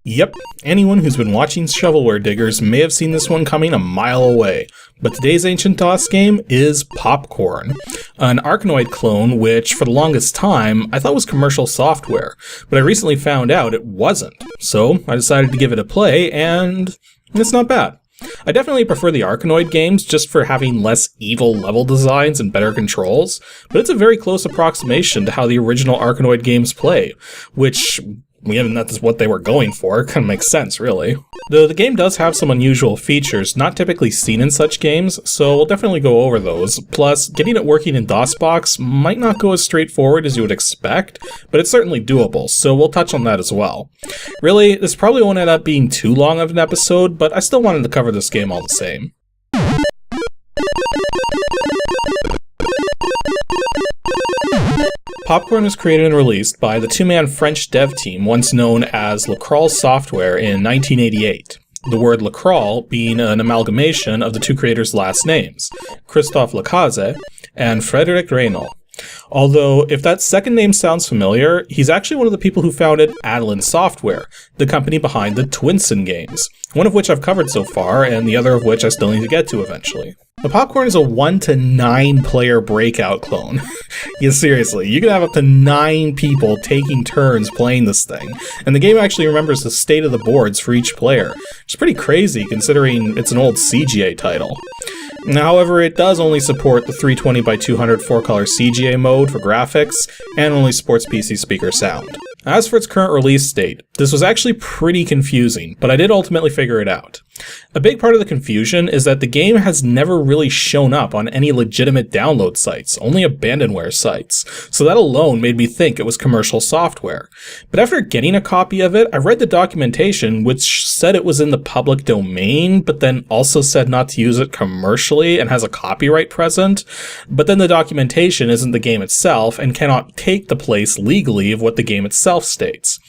Yep, anyone who's been watching Shovelware Diggers may have seen this one coming a mile away, but today's Ancient DOS game is PopCorn, an Arkanoid clone which, for the longest time, I thought was commercial software, but I recently found out it wasn't, so I decided to give it a play, and it's not bad. I definitely prefer the Arkanoid games just for having less evil level designs and better controls, but it's a very close approximation to how the original Arkanoid games play, which, given that's what they were going for, kind of makes sense, really. Though the game does have some unusual features not typically seen in such games, so we'll definitely go over those. Plus, getting it working in DOSBox might not go as straightforward as you would expect, but it's certainly doable, so we'll touch on that as well. Really, this probably won't end up being too long of an episode, but I still wanted to cover this game all the same. PopCorn was created and released by the two-man French dev team once known as Lacral Software in 1988. The word Lacral being an amalgamation of the two creators' last names, Christophe Lacaze and Frédérick Raynal. Although, if that second name sounds familiar, he's actually one of the people who founded Adlin Software, the company behind the Twinsen games, one of which I've covered so far, and the other of which I still need to get to eventually. The PopCorn is a 1 to 9 player breakout clone. Yeah, seriously, you can have up to 9 people taking turns playing this thing, and the game actually remembers the state of the boards for each player, which is pretty crazy considering it's an old CGA title. However, it does only support the 320x200 4-color CGA mode for graphics, and only supports PC speaker sound. As for its current release date, this was actually pretty confusing, but I did ultimately figure it out. A big part of the confusion is that the game has never really shown up on any legitimate download sites, only abandonware sites, so that alone made me think it was commercial software. But after getting a copy of it, I read the documentation which said it was in the public domain, but then also said not to use it commercially and has a copyright present, but then the documentation isn't the game itself and cannot take the place legally of what the game itself states.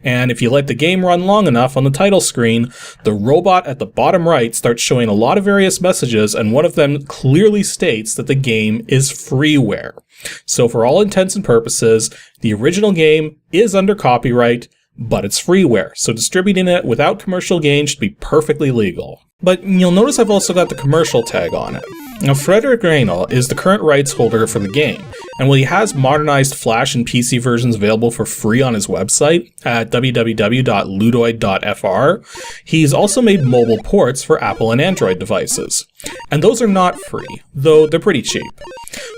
And if you let the game run long enough on the title screen, the robot at the bottom right starts showing a lot of various messages, and one of them clearly states that the game is freeware. So for all intents and purposes, the original game is under copyright, but it's freeware, so distributing it without commercial gain should be perfectly legal. But you'll notice I've also got the commercial tag on it. Now, Frédérick Raynal is the current rights holder for the game, and while he has modernized Flash and PC versions available for free on his website at www.ludoid.fr, he's also made mobile ports for Apple and Android devices. And those are not free, though they're pretty cheap.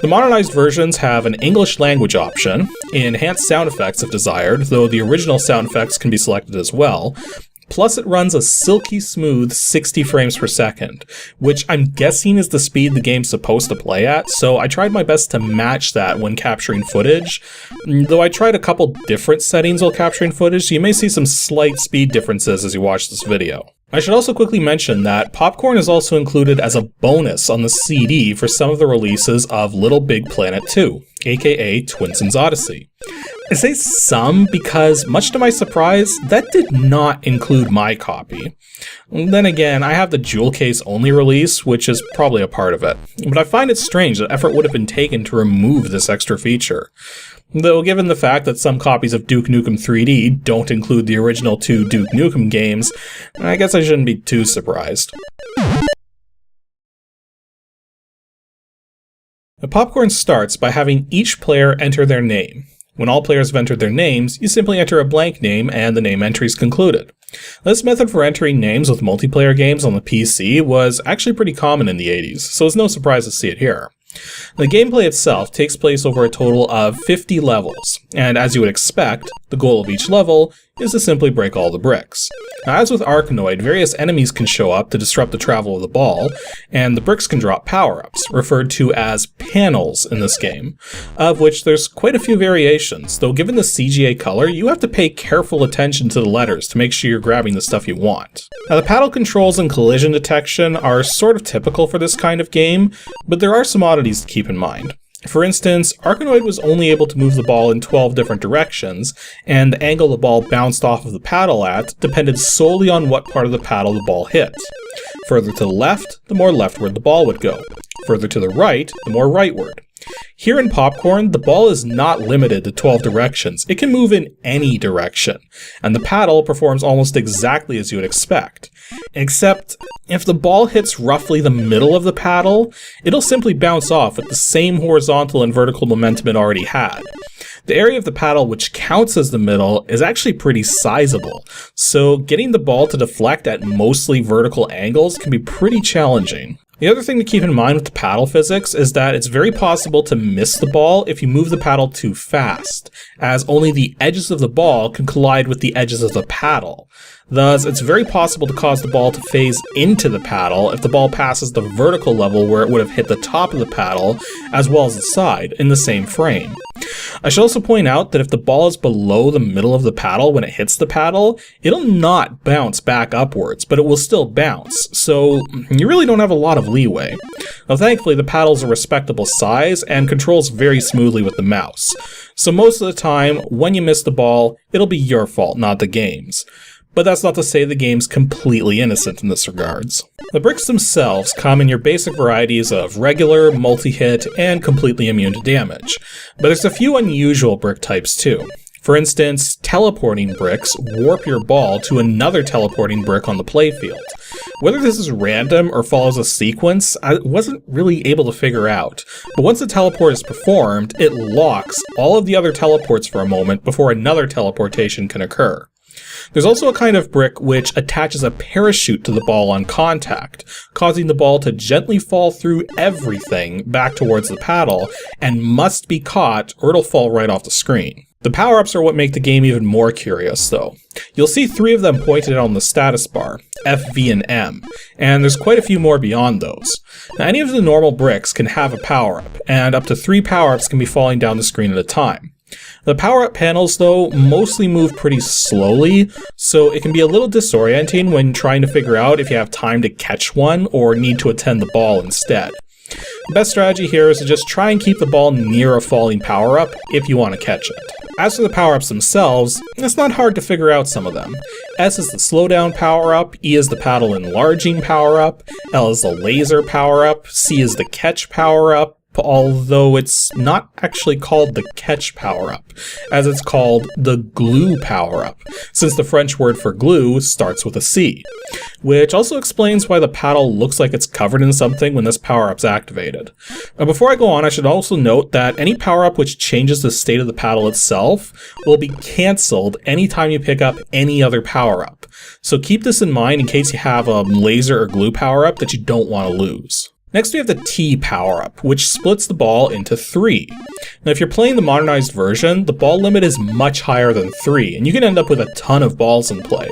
The modernized versions have an English language option, enhanced sound effects if desired, though the original sound effects can be selected as well. Plus it runs a silky smooth 60 frames per second, which I'm guessing is the speed the game's supposed to play at, so I tried my best to match that when capturing footage. Though I tried a couple different settings while capturing footage, so you may see some slight speed differences as you watch this video. I should also quickly mention that PopCorn is also included as a bonus on the CD for some of the releases of Little Big Planet 2, aka Twinsen's Odyssey. I say some because, much to my surprise, that did not include my copy. Then again, I have the jewel case only release, which is probably a part of it, but I find it strange that effort would have been taken to remove this extra feature. Though given the fact that some copies of Duke Nukem 3D don't include the original 2 Duke Nukem games, I guess I shouldn't be too surprised. The PopCorn starts by having each player enter their name. When all players have entered their names, you simply enter a blank name and the name entry is concluded. This method for entering names with multiplayer games on the PC was actually pretty common in the 80s, so it's no surprise to see it here. The gameplay itself takes place over a total of 50 levels, and as you would expect, the goal of each level is to simply break all the bricks. Now, as with Arkanoid, various enemies can show up to disrupt the travel of the ball, and the bricks can drop power-ups, referred to as panels in this game, of which there's quite a few variations, though given the CGA color, you have to pay careful attention to the letters to make sure you're grabbing the stuff you want. Now, the paddle controls and collision detection are sort of typical for this kind of game, but there are some oddities to keep in mind. For instance, Arkanoid was only able to move the ball in 12 different directions, and the angle the ball bounced off of the paddle at depended solely on what part of the paddle the ball hit. Further to the left, the more leftward the ball would go. Further to the right, the more rightward. Here in PopCorn, the ball is not limited to 12 directions. It can move in any direction, and the paddle performs almost exactly as you would expect. Except, if the ball hits roughly the middle of the paddle, it'll simply bounce off with the same horizontal and vertical momentum it already had. The area of the paddle which counts as the middle is actually pretty sizable, so getting the ball to deflect at mostly vertical angles can be pretty challenging. The other thing to keep in mind with the paddle physics is that it's very possible to miss the ball if you move the paddle too fast, as only the edges of the ball can collide with the edges of the paddle. Thus, it's very possible to cause the ball to phase into the paddle if the ball passes the vertical level where it would have hit the top of the paddle, as well as the side, in the same frame. I should also point out that if the ball is below the middle of the paddle when it hits the paddle, it'll not bounce back upwards, but it will still bounce, so you really don't have a lot of leeway. Now thankfully the paddle's a respectable size and controls very smoothly with the mouse, so most of the time, when you miss the ball, it'll be your fault, not the game's. But that's not to say the game's completely innocent in this regards. The bricks themselves come in your basic varieties of regular, multi-hit, and completely immune to damage. But there's a few unusual brick types too. For instance, teleporting bricks warp your ball to another teleporting brick on the playfield. Whether this is random or follows a sequence, I wasn't really able to figure out. But once the teleport is performed, it locks all of the other teleports for a moment before another teleportation can occur. There's also a kind of brick which attaches a parachute to the ball on contact, causing the ball to gently fall through everything back towards the paddle, and must be caught or it'll fall right off the screen. The power-ups are what make the game even more curious, though. You'll see 3 of them pointed out on the status bar, F, V, and M, and there's quite a few more beyond those. Now, any of the normal bricks can have a power-up, and up to 3 power-ups can be falling down the screen at a time. The power-up panels, though, mostly move pretty slowly, so it can be a little disorienting when trying to figure out if you have time to catch one or need to attend the ball instead. The best strategy here is to just try and keep the ball near a falling power-up if you want to catch it. As for the power-ups themselves, it's not hard to figure out some of them. S is the slowdown power-up, E is the paddle enlarging power-up, L is the laser power-up, C is the catch power-up, although it's not actually called the catch power-up, as it's called the glue power-up, since the French word for glue starts with a C, which also explains why the paddle looks like it's covered in something when this power-up's activated. Now, before I go on, I should also note that any power-up which changes the state of the paddle itself will be cancelled anytime you pick up any other power-up, so keep this in mind in case you have a laser or glue power-up that you don't want to lose. Next we have the T power-up, which splits the ball into 3. Now if you're playing the modernized version, the ball limit is much higher than 3, and you can end up with a ton of balls in play.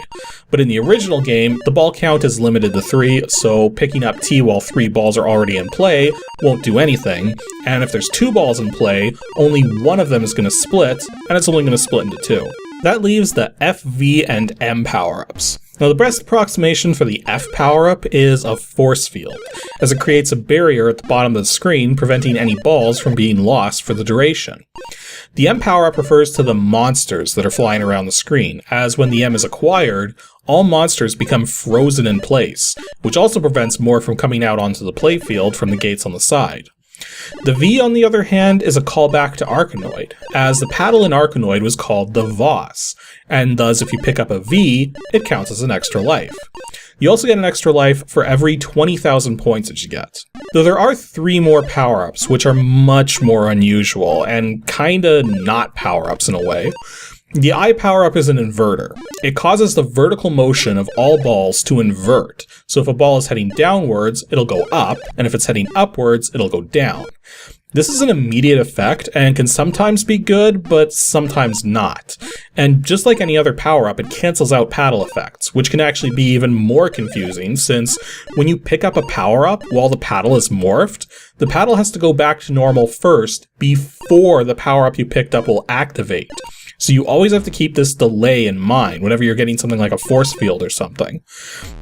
But in the original game, the ball count is limited to 3, so picking up T while 3 balls are already in play won't do anything, and if there's 2 balls in play, only one of them is going to split, and it's only going to split into 2. That leaves the F, V, and M power-ups. Now the best approximation for the F power-up is a force field, as it creates a barrier at the bottom of the screen preventing any balls from being lost for the duration. The M power-up refers to the monsters that are flying around the screen, as when the M is acquired, all monsters become frozen in place, which also prevents more from coming out onto the playfield from the gates on the side. The V, on the other hand, is a callback to Arkanoid, as the paddle in Arkanoid was called the Voss, and thus if you pick up a V, it counts as an extra life. You also get an extra life for every 20,000 points that you get. Though there are 3 more power-ups, which are much more unusual, and kinda not power-ups in a way. The I power-up is an inverter. It causes the vertical motion of all balls to invert, so if a ball is heading downwards, it'll go up, and if it's heading upwards, it'll go down. This is an immediate effect, and can sometimes be good, but sometimes not. And just like any other power-up, it cancels out paddle effects, which can actually be even more confusing, since when you pick up a power-up while the paddle is morphed, the paddle has to go back to normal first before the power-up you picked up will activate. So you always have to keep this delay in mind whenever you're getting something like a force field or something.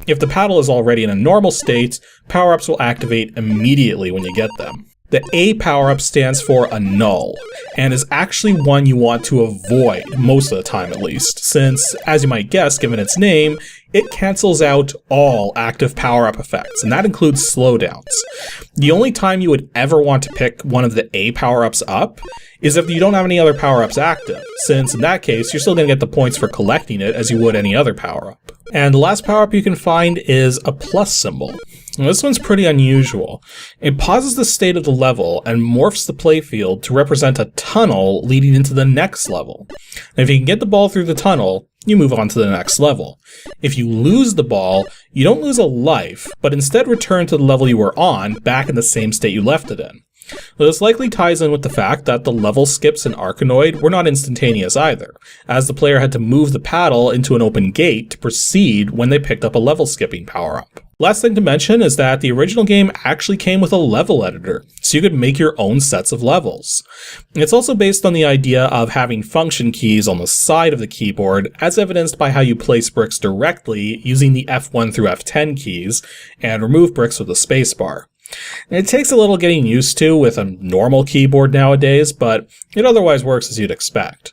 If the paddle is already in a normal state, power-ups will activate immediately when you get them. The A power-up stands for annul, and is actually one you want to avoid, most of the time at least, since, as you might guess given its name, it cancels out all active power-up effects, and that includes slowdowns. The only time you would ever want to pick one of the A power-ups up is if you don't have any other power-ups active, since in that case, you're still going to get the points for collecting it as you would any other power-up. And the last power-up you can find is a plus symbol. Now, this one's pretty unusual. It pauses the state of the level and morphs the playfield to represent a tunnel leading into the next level. And if you can get the ball through the tunnel, you move on to the next level. If you lose the ball, you don't lose a life, but instead return to the level you were on, back in the same state you left it in. This likely ties in with the fact that the level skips in Arkanoid were not instantaneous either, as the player had to move the paddle into an open gate to proceed when they picked up a level skipping power-up. Last thing to mention is that the original game actually came with a level editor, so you could make your own sets of levels. It's also based on the idea of having function keys on the side of the keyboard, as evidenced by how you place bricks directly using the F1 through F10 keys, and remove bricks with the spacebar. It takes a little getting used to with a normal keyboard nowadays, but it otherwise works as you'd expect.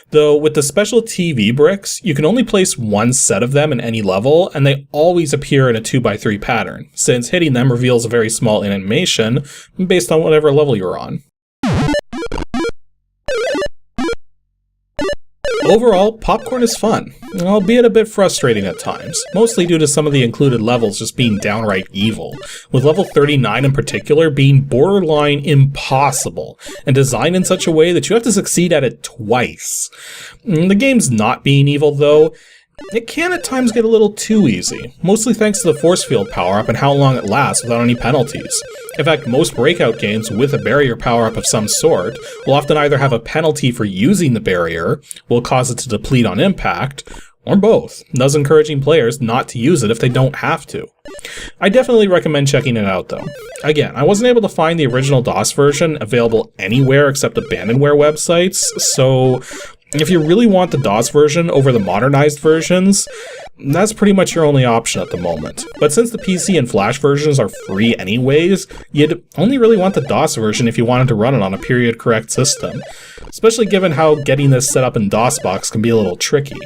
Though with the special TV bricks, you can only place one set of them in any level, and they always appear in a 2x3 pattern, since hitting them reveals a very small animation based on whatever level you're on. Overall, PopCorn is fun, albeit a bit frustrating at times, mostly due to some of the included levels just being downright evil, with level 39 in particular being borderline impossible, and designed in such a way that you have to succeed at it twice. The game's not being evil though. It can at times get a little too easy, mostly thanks to the force field power-up and how long it lasts without any penalties. In fact, most breakout games with a barrier power-up of some sort will often either have a penalty for using the barrier, will cause it to deplete on impact, or both, thus encouraging players not to use it if they don't have to. I definitely recommend checking it out though. Again, I wasn't able to find the original DOS version available anywhere except abandonware websites, so if you really want the DOS version over the modernized versions, that's pretty much your only option at the moment. But since the PC and Flash versions are free anyways, you'd only really want the DOS version if you wanted to run it on a period correct system, especially given how getting this set up in DOSBox can be a little tricky.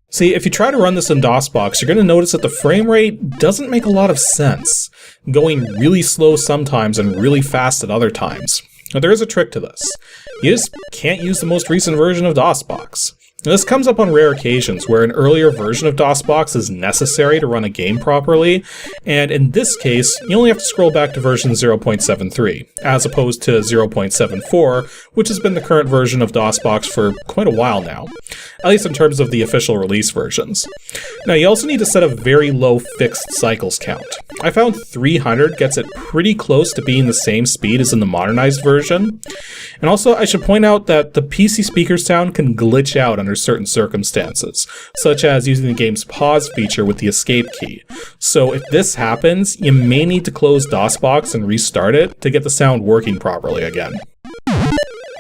See, if you try to run this in DOSBox, you're going to notice that the frame rate doesn't make a lot of sense, going really slow sometimes and really fast at other times. Now, there is a trick to this. You just can't use the most recent version of DOSBox. Now, this comes up on rare occasions where an earlier version of DOSBox is necessary to run a game properly, and in this case, you only have to scroll back to version 0.73, as opposed to 0.74, which has been the current version of DOSBox for quite a while now, at least in terms of the official release versions. Now, you also need to set a very low fixed cycles count. I found 300 gets it pretty close to being the same speed as in the modernized version. And also, I should point out that the PC speaker sound can glitch out under certain circumstances, such as using the game's pause feature with the escape key. So if this happens, you may need to close DOSBox and restart it to get the sound working properly again.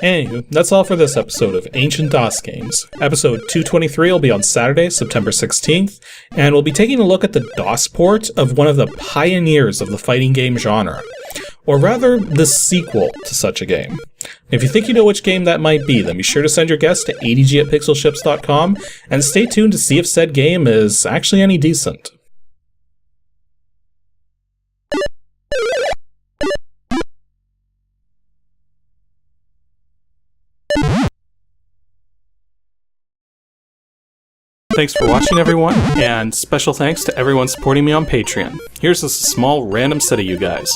Anywho, that's all for this episode of Ancient DOS Games. Episode 223 will be on Saturday, September 16th, and we'll be taking a look at the DOS port of one of the pioneers of the fighting game genre. Or rather, the sequel to such a game. If you think you know which game that might be, then be sure to send your guess to adg@pixelships.com, and stay tuned to see if said game is actually any decent. Thanks for watching, everyone, and special thanks to everyone supporting me on Patreon. Here's a small random set of you guys.